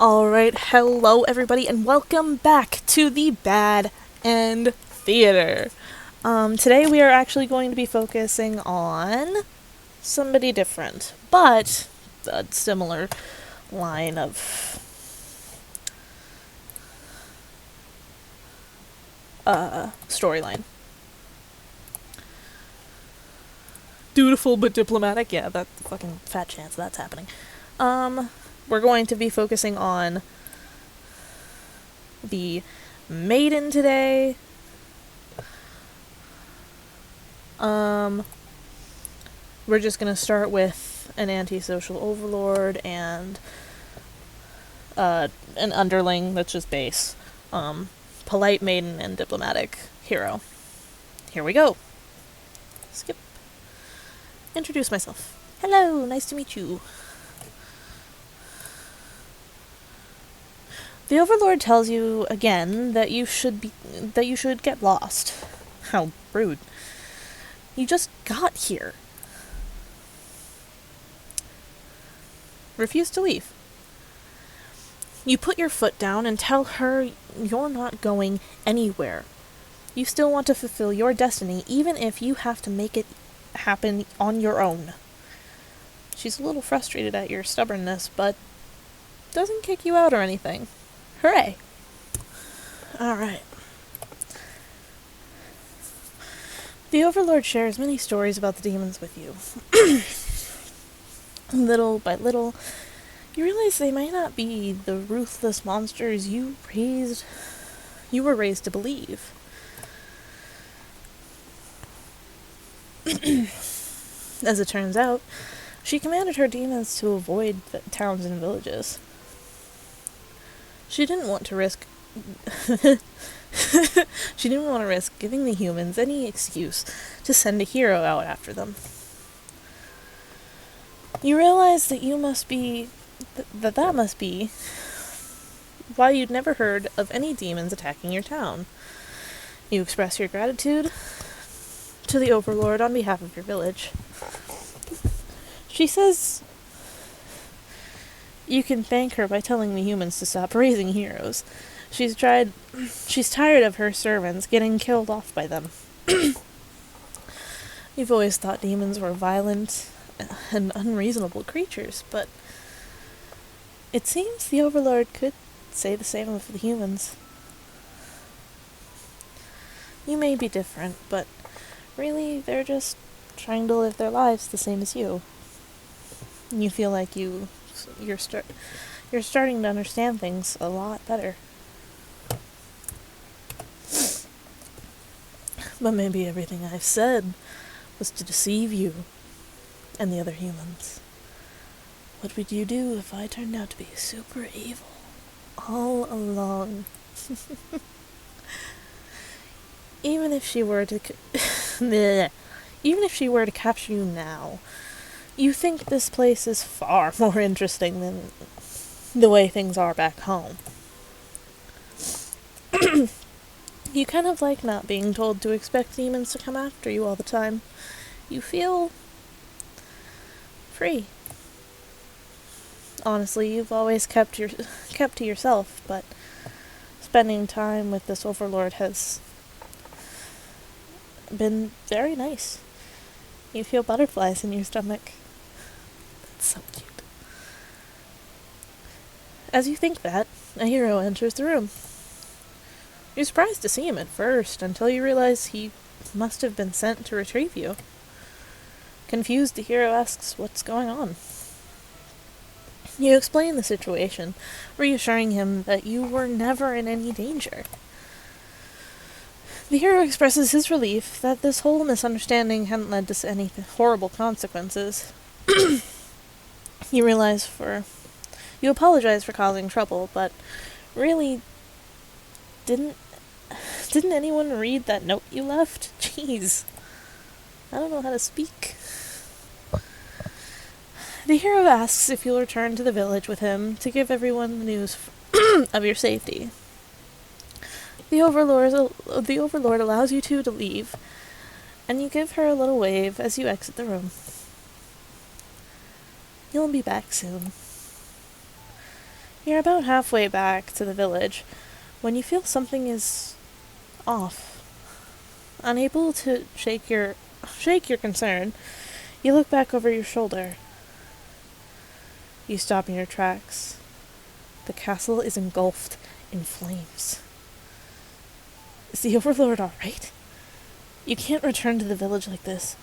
Alright, hello everybody, and welcome back to the Bad End Theater. Today we are actually going to be focusing on somebody different, but a similar line of storyline. Dutiful but diplomatic? Yeah, that's a fucking fat chance that's happening. We're going to be focusing on the Maiden today. We're just gonna start with an antisocial overlord and an underling that's just base. Polite maiden and diplomatic hero. Here we go. Skip. Introduce myself. Hello, nice to meet you. The Overlord tells you again that you should get lost. How rude. You just got here. Refuse to leave. You put your foot down and tell her you're not going anywhere. You still want to fulfill your destiny, even if you have to make it happen on your own. She's a little frustrated at your stubbornness, but doesn't kick you out or anything. Hooray! Alright. The Overlord shares many stories about the demons with you. Little by little, you realize they might not be the ruthless monsters you were raised to believe. As it turns out, she commanded her demons to avoid towns and villages. She didn't want to risk giving the humans any excuse to send a hero out after them. You realize that must be why you'd never heard of any demons attacking your town. You express your gratitude to the Overlord on behalf of your village. She says you can thank her by telling the humans to stop raising heroes. She's tired of her servants getting killed off by them. You've always thought demons were violent and unreasonable creatures, but it seems the Overlord could say the same of the humans. You may be different, but really they're just trying to live their lives the same as you. You feel like you're starting to understand things a lot better. But maybe everything I've said was to deceive you and the other humans. What would you do if I turned out to be super evil all along? Even if she were to capture you now, you think this place is far more interesting than the way things are back home. You kind of like not being told to expect demons to come after you all the time. You feel free. Honestly, you've always kept to yourself, but spending time with this Overlord has been very nice. You feel butterflies in your stomach. That's so cute. As you think that, a hero enters the room. You're surprised to see him at first, until you realize he must have been sent to retrieve you. Confused, the hero asks what's going on. You explain the situation, reassuring him that you were never in any danger. The hero expresses his relief that this whole misunderstanding hadn't led to any horrible consequences. You apologize for causing trouble, but really, didn't anyone read that note you left? Jeez. I don't know how to speak. The hero asks if you'll return to the village with him to give everyone the news of your safety. The Overlord allows you two to leave, and you give her a little wave as you exit the room. You'll be back soon. You're about halfway back to the village when you feel something is off. Unable to shake your concern, you look back over your shoulder. You stop in your tracks. The castle is engulfed in flames. Is the Overlord alright? You can't return to the village like this.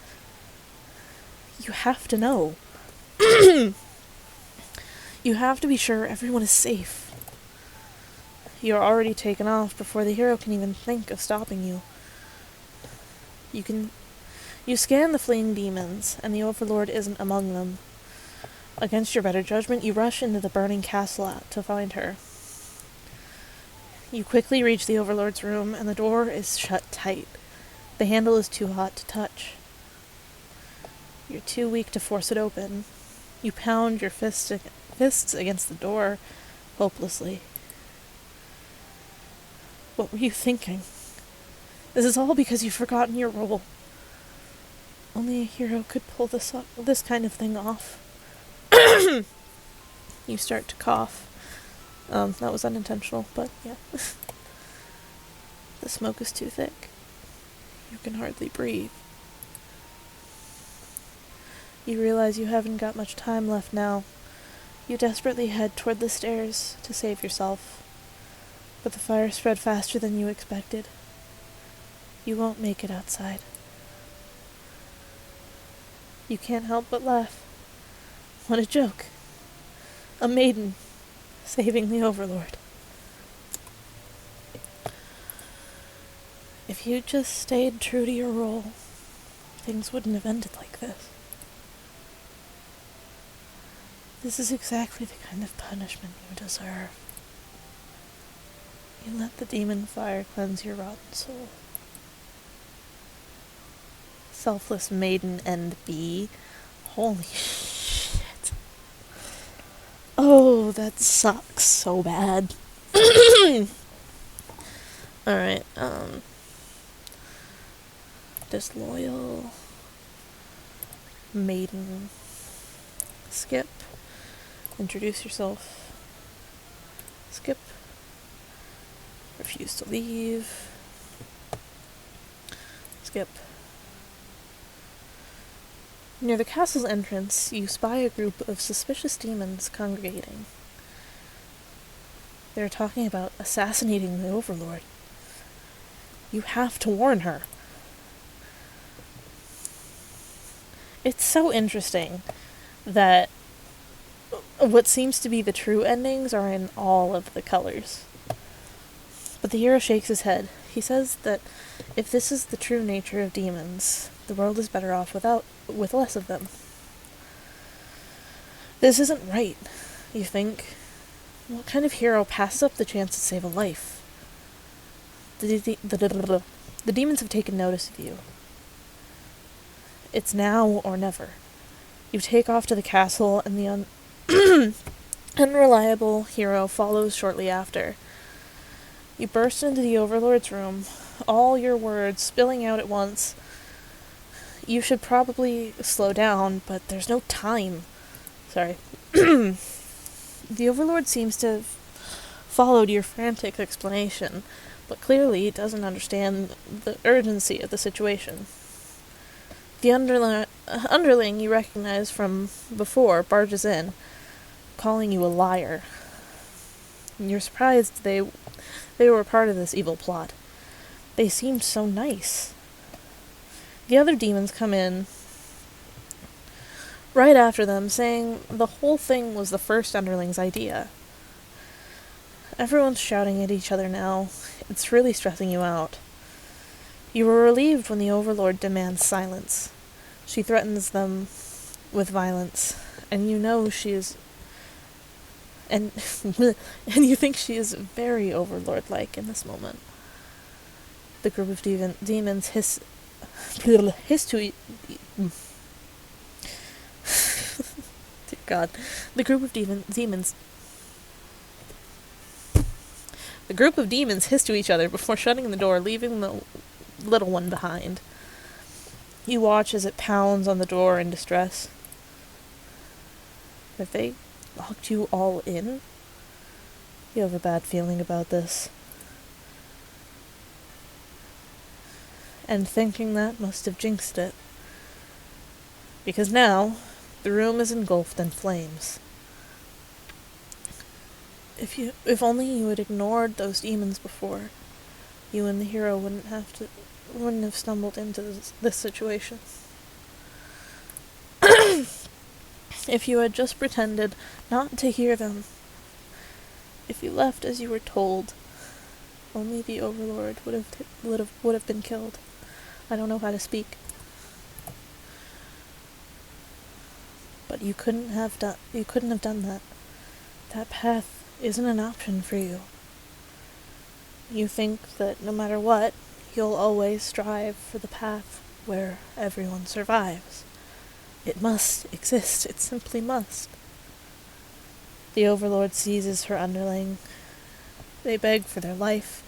You have to know. You have to be sure everyone is safe. You're already taken off before the hero can even think of stopping you. You scan the fleeing demons, and the Overlord isn't among them. Against your better judgment, you rush into the burning castle to find her. You quickly reach the Overlord's room, and the door is shut tight. The handle is too hot to touch. You're too weak to force it open. You pound your fists against the door, hopelessly. What were you thinking? This is all because you've forgotten your role. Only a hero could pull this kind of thing off. You start to cough. That was unintentional, but yeah. The smoke is too thick. You can hardly breathe. You realize you haven't got much time left now. You desperately head toward the stairs to save yourself. But the fire spread faster than you expected. You won't make it outside. You can't help but laugh. What a joke. A maiden saving the Overlord. If you just stayed true to your role, things wouldn't have ended like this. This is exactly the kind of punishment you deserve. You let the demon fire cleanse your rotten soul. Selfless maiden and bee. Holy shit. Oh, that sucks so bad. Alright, disloyal maiden. Skip. Introduce yourself. Skip. Refuse to leave. Skip. Near the castle's entrance, you spy a group of suspicious demons congregating. They're talking about assassinating the Overlord. You have to warn her. It's so interesting that what seems to be the true endings are in all of the colors. But the hero shakes his head. He says that if this is the true nature of demons, the world is better off with less of them. This isn't right, you think. What kind of hero passes up the chance to save a life? The demons have taken notice of you. It's now or never. You take off to the castle, and the unreliable hero follows shortly after. You burst into the Overlord's room, all your words spilling out at once. You should probably slow down, but there's no time. Sorry. The Overlord seems to have followed your frantic explanation, but clearly doesn't understand the urgency of the situation. The underling you recognize from before barges in, calling you a liar. And you're surprised they were part of this evil plot. They seemed so nice. The other demons come in right after them, saying the whole thing was the first underling's idea. Everyone's shouting at each other now. It's really stressing you out. You were relieved when the Overlord demands silence. She threatens them with violence, and you know she is... And you think she is very Overlord-like in this moment. The group of demons hiss to each... Dear God. The group of demons... The group of demons hiss to each other before shutting the door, leaving the little one behind. You watch as it pounds on the door in distress. Have they locked you all in? You have a bad feeling about this. And thinking that must have jinxed it. Because now, the room is engulfed in flames. If only you had ignored those demons before, you and the hero wouldn't have stumbled into this situation. If you had just pretended not to hear them, if you left as you were told, only the Overlord would have been killed. I don't know how to speak. But you couldn't have done that. That path isn't an option for you. You think that no matter what, you'll always strive for the path where everyone survives. It must exist. It simply must. The Overlord seizes her underling. They beg for their life.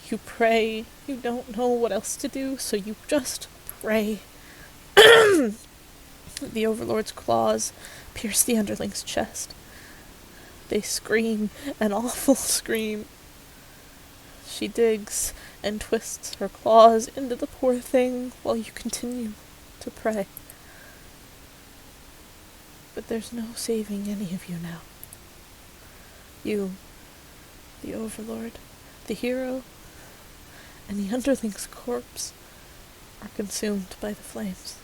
You pray. You don't know what else to do, so you just pray. The Overlord's claws pierce the underling's chest. They scream an awful scream. She digs and twists her claws into the poor thing while you continue to pray. But there's no saving any of you now. You, the Overlord, the hero, and the underling's corpse are consumed by the flames.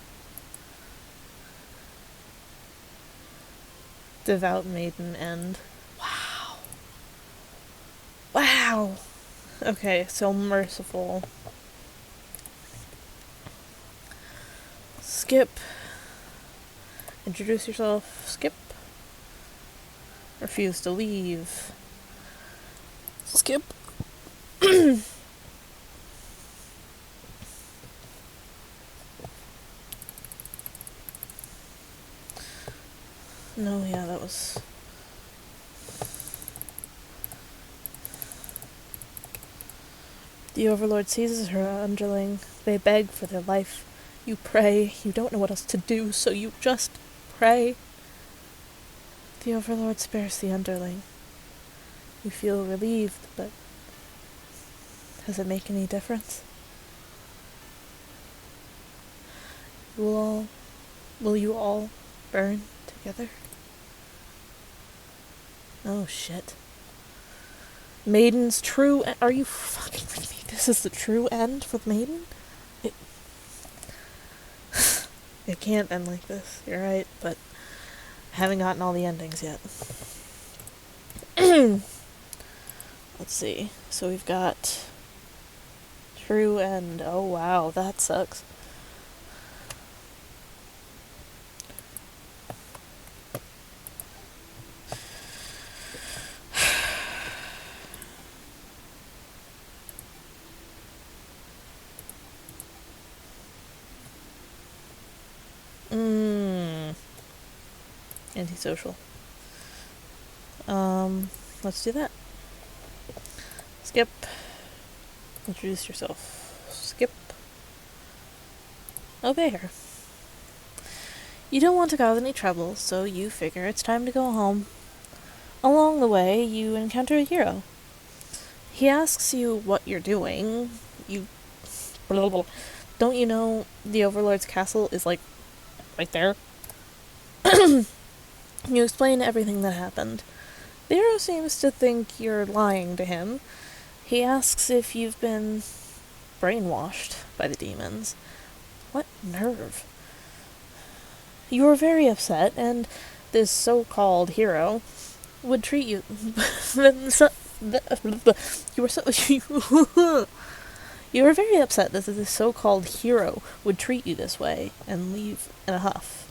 Devout Maiden end. Wow. Wow! Okay, so merciful. Skip. Introduce yourself. Skip. Refuse to leave. Skip. No, yeah, that was... The Overlord seizes her underling. They beg for their life. You pray. You don't know what else to do, so you just pray. The Overlord spares the underling. You feel relieved, but does it make any difference? Will you all burn together? Oh shit. Maiden's true are you fucking with me? This is the true end for Maiden? It can't end like this, you're right, but I haven't gotten all the endings yet. Let's see. So we've got true end. Oh wow, that sucks. Antisocial. Let's do that. Skip. Introduce yourself. Skip. Obey her. You don't want to cause any trouble, so you figure it's time to go home. Along the way, you encounter a hero. He asks you what you're doing. You... Blah, blah. Don't you know the Overlord's castle is, like, right there? You explain everything that happened. The hero seems to think you're lying to him. He asks if you've been brainwashed by the demons. What nerve. You are very upset, and this so-called hero would treat you... You were very upset that this so-called hero would treat you this way, and leave in a huff.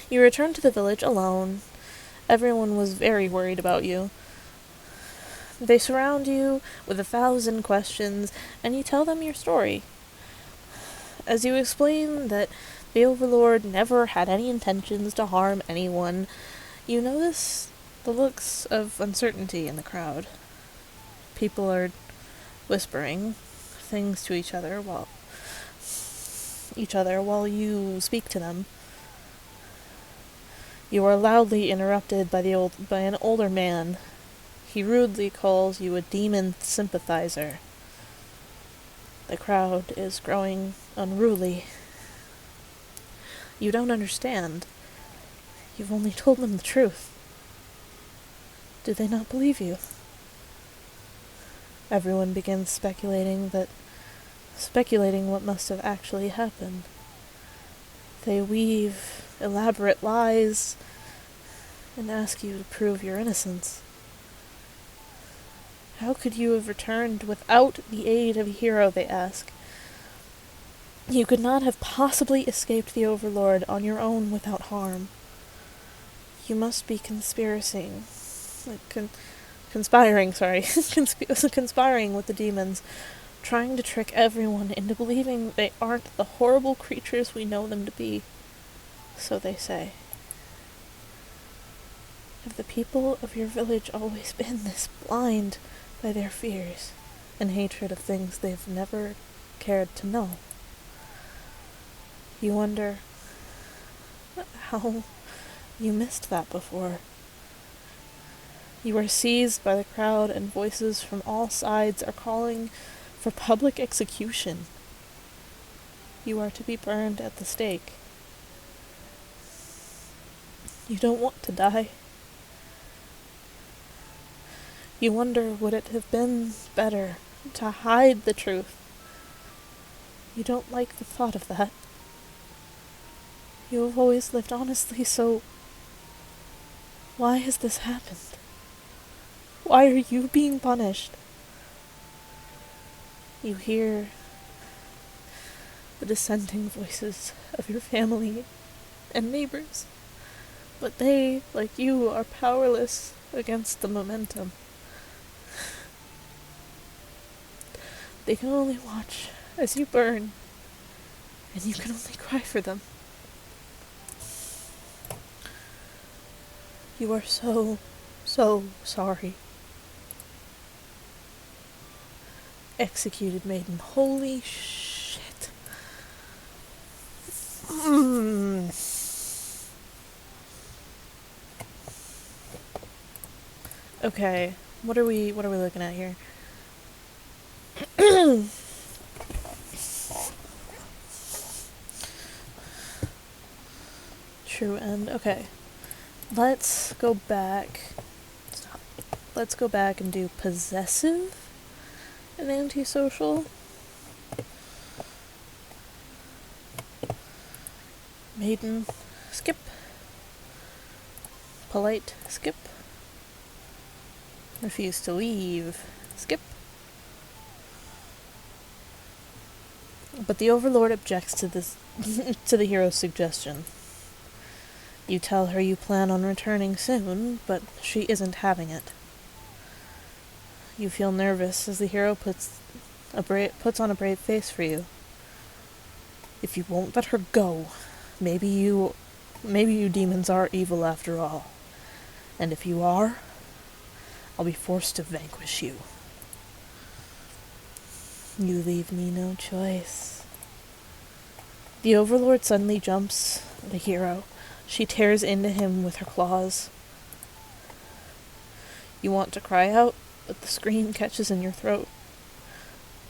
You return to the village alone. Everyone was very worried about you. They surround you with 1,000 questions, and you tell them your story. As you explain that the Overlord never had any intentions to harm anyone, you notice the looks of uncertainty in the crowd. People are whispering things to each other while you speak to them. You are loudly interrupted by an older man. He rudely calls you a demon sympathizer. The crowd is growing unruly. You don't understand. You've only told them the truth. Do they not believe you? Everyone begins speculating what must have actually happened. They weave elaborate lies and ask you to prove your innocence. How could you have returned without the aid of a hero, they ask. You could not have possibly escaped the Overlord on your own without harm. You must be conspiring with the demons, trying to trick everyone into believing they aren't the horrible creatures we know them to be. So they say. Have the people of your village always been this blind by their fears and hatred of things they've never cared to know? You wonder how you missed that before. You are seized by the crowd, and voices from all sides are calling for public execution. You are to be burned at the stake. You don't want to die. You wonder, would it have been better to hide the truth? You don't like the thought of that. You have always lived honestly, so why has this happened? Why are you being punished? You hear the dissenting voices of your family and neighbors, but they, like you, are powerless against the momentum. They can only watch as you burn, and you can only cry for them. You are so sorry. Executed Maiden. Holy shit. Okay, what are we looking at here? True end. Okay. Let's go back and do possessive and antisocial. Maiden, skip. Polite, skip. Refuse to leave, skip. But the Overlord objects to this to the hero's suggestion. You tell her you plan on returning soon, but she isn't having it. You feel nervous as the hero puts on a brave face for you. If you won't let her go, maybe you demons are evil after all. And if you are, I'll be forced to vanquish you. You leave me no choice. The Overlord suddenly jumps the hero. She tears into him with her claws. You want to cry out, but the scream catches in your throat.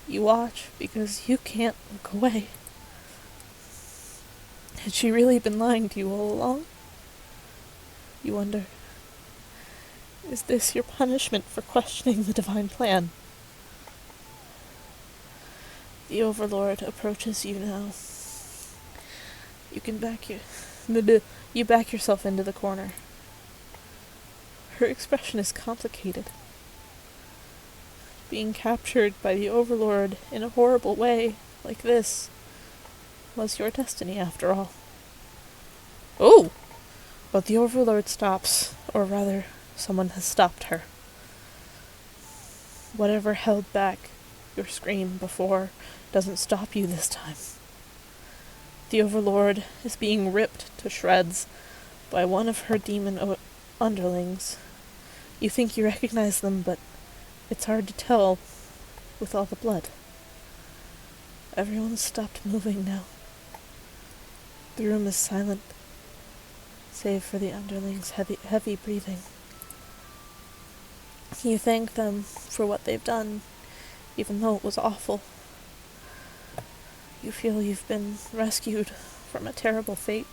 You watch because you can't look away. Had she really been lying to you all along? You wonder, is this your punishment for questioning the divine plan? The Overlord approaches you now. You back yourself into the corner. Her expression is complicated. Being captured by the Overlord in a horrible way, like this, was your destiny after all. Oh! But the Overlord stops, or rather, someone has stopped her. Whatever held back your scream before doesn't stop you this time. The Overlord is being ripped to shreds by one of her demon underlings. You think you recognize them, but it's hard to tell with all the blood. Everyone's stopped moving now. The room is silent. save for the underlings' heavy breathing. You thank them for what they've done, even though it was awful. You feel you've been rescued from a terrible fate.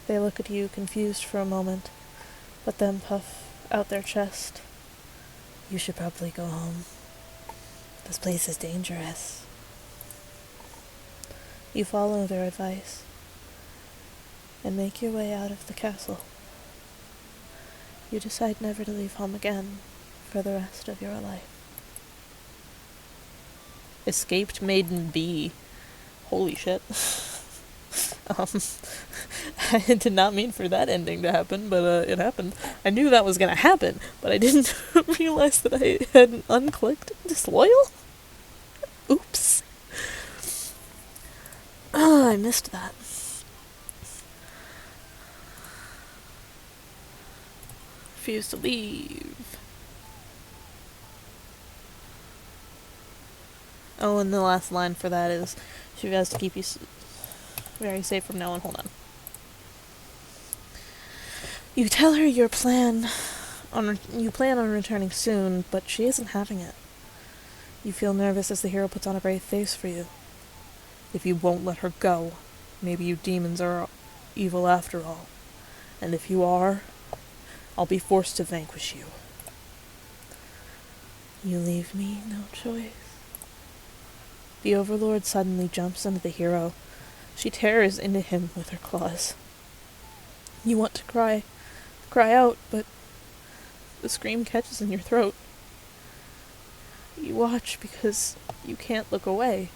They look at you, confused for a moment, but then puff out their chest. You should probably go home. This place is dangerous. You follow their advice and make your way out of the castle. You decide never to leave home again for the rest of your life. Escaped Maiden B. Holy shit. I did not mean for that ending to happen, but it happened. I knew that was gonna happen, but I didn't realize that I had unclicked disloyal? Oops. Oh, I missed that. Refuse to leave. Oh, and the last line for that is, she has to keep you very safe from now on. Hold on. You tell her you plan on returning soon, but she isn't having it. You feel nervous as the hero puts on a brave face for you. If you won't let her go, maybe you demons are evil after all. And if you are, I'll be forced to vanquish you. You leave me no choice. The Overlord suddenly jumps onto the hero. She tears into him with her claws. You want to cry out, but the scream catches in your throat. You watch because you can't look away.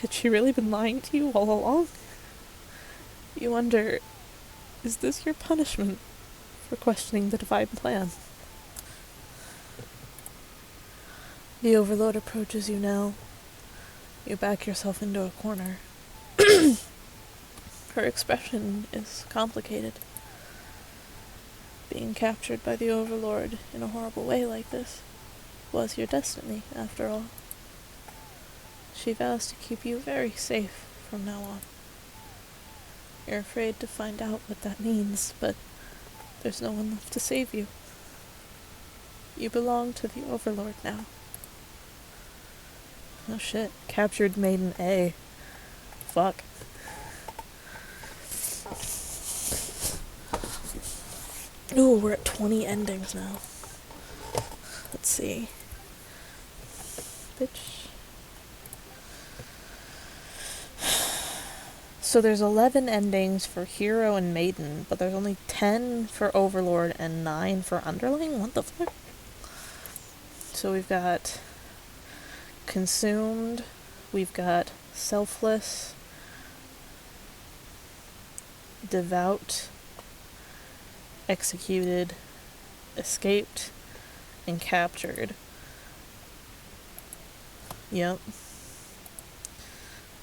Had she really been lying to you all along? You wonder, is this your punishment for questioning the divine plan? The Overlord approaches you now. You back yourself into a corner. Her expression is complicated. Being captured by the Overlord in a horrible way like this was your destiny, after all. She vows to keep you very safe from now on. You're afraid to find out what that means, but there's no one left to save you. You belong to the Overlord now. Oh shit, captured Maiden A. Fuck. Ooh, we're at 20 endings now. Let's see. Bitch. So there's 11 endings for Hero and Maiden, but there's only 10 for Overlord and 9 for Underling? What the fuck? So we've got Consumed, we've got Selfless, Devout, Executed, Escaped, and Captured. Yep.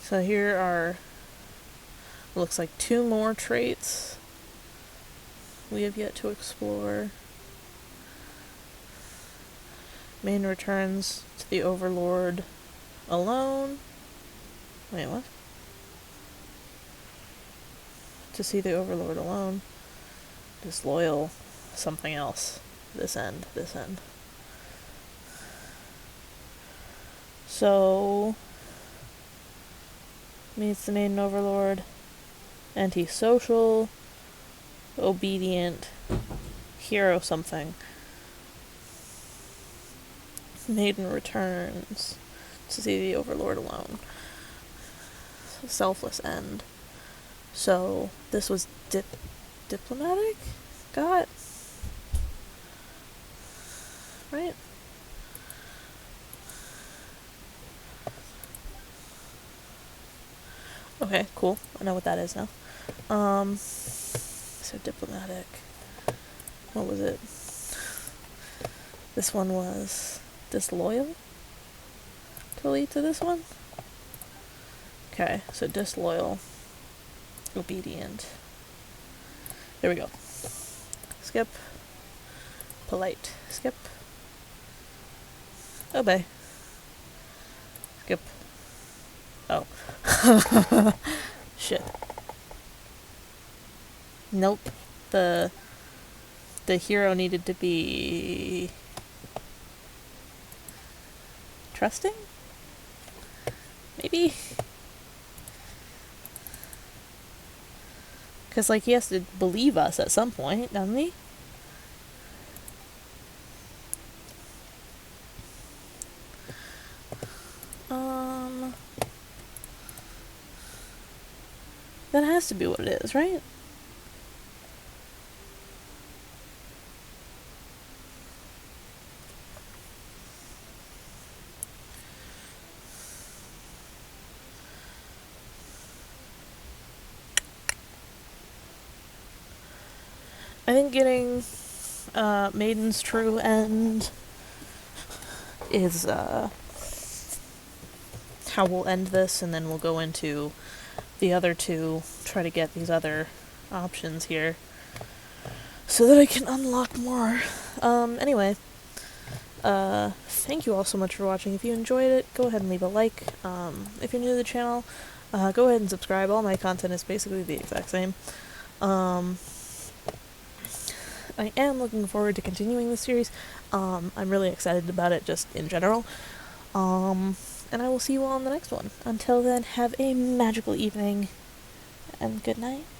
So here are, looks like 2 more traits we have yet to explore. Maiden returns to the Overlord alone. Wait, what? To see the Overlord alone. Disloyal. Something else. This end. So, meets the Maiden Overlord. Antisocial. Obedient. Hero something. Maiden returns to see the Overlord alone. Selfless end. So, this was diplomatic? Got? Right? Okay, cool. I know what that is now. So diplomatic. What was it? This one was disloyal? To lead to this one? Okay, so disloyal. Obedient. There we go. Skip. Polite. Skip. Obey. Skip. Oh. Shit. Nope. The hero needed to be trusting? Maybe? Because, like, he has to believe us at some point, doesn't he? That has to be what it is, right? I think getting Maiden's true end is how we'll end this, and then we'll go into the other two, try to get these other options here so that I can unlock more. Anyway, thank you all so much for watching. If you enjoyed it, go ahead and leave a like. If you're new to the channel, go ahead and subscribe. All my content is basically the exact same. I am looking forward to continuing this series. I'm really excited about it just in general. And I will see you all in the next one. Until then, have a magical evening, and good night.